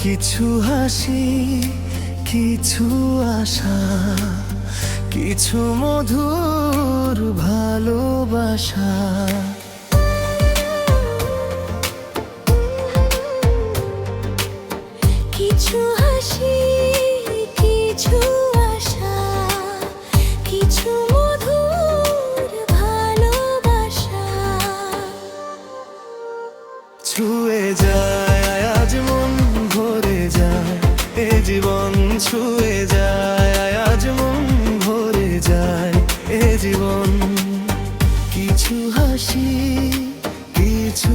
কিছু হাসি, কিছু আশা, কিছু মধুর ভালোবাসা। কিছু হাসি, কিছু আশা, কিছু মধুর ভালোবাসা। ছুঁয়ে যায় আজ মন ভরে যায় এ জীবন, ছুঁয়ে যায় আজ মন ভরে যায় এ জীবন। কিছু হাসি, কিছু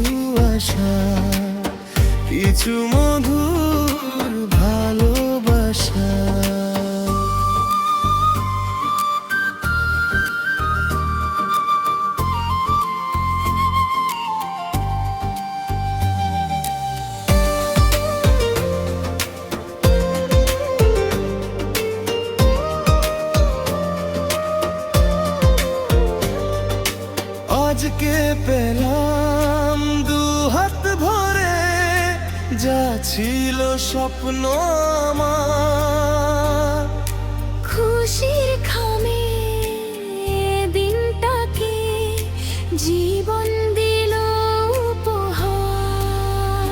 আশা, কিছু মধুর ভালোবাসা। আজকে পেলাম দু হাত ভরে যা ছিল স্বপ্ন আমার। খুশির খামে দিনটাকে জীবন দিল উপহার।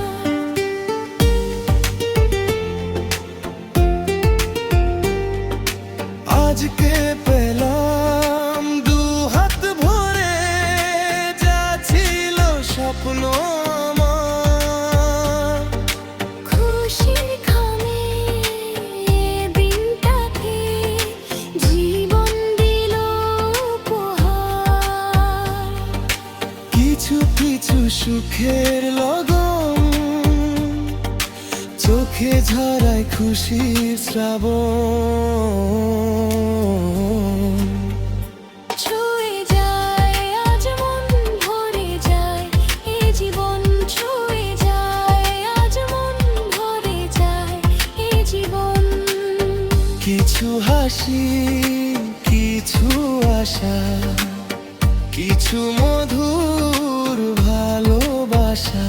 আজকে পেলাম দু হাত ভরে যা ছিল স্বপ্ন আমার। খুশির খামে দিনটাকে জীবন দিল উপহার। কিছু কিছু সুখের লগন চোখে ঝরায় খুশির শ্রাবণ। ছুঁয়ে যায় আজ মন ভরে যায় এ জীবন, ছুঁয়ে যায় আজ মন ভরে যায় এ জীবন। কিছু হাসি, কিছু আশা, কিছু মধুর ভালোবাসা।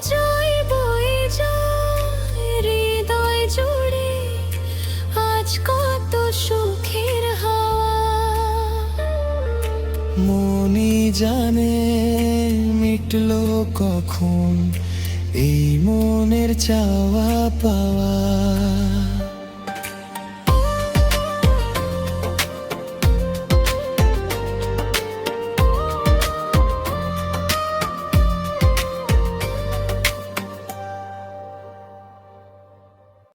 জয় বয়ে যায় হৃদয় জুড়ে আজ কত সুখের হাওয়া। মনি জানে মিটলো কখন এই মনের চাওয়া পাওয়া।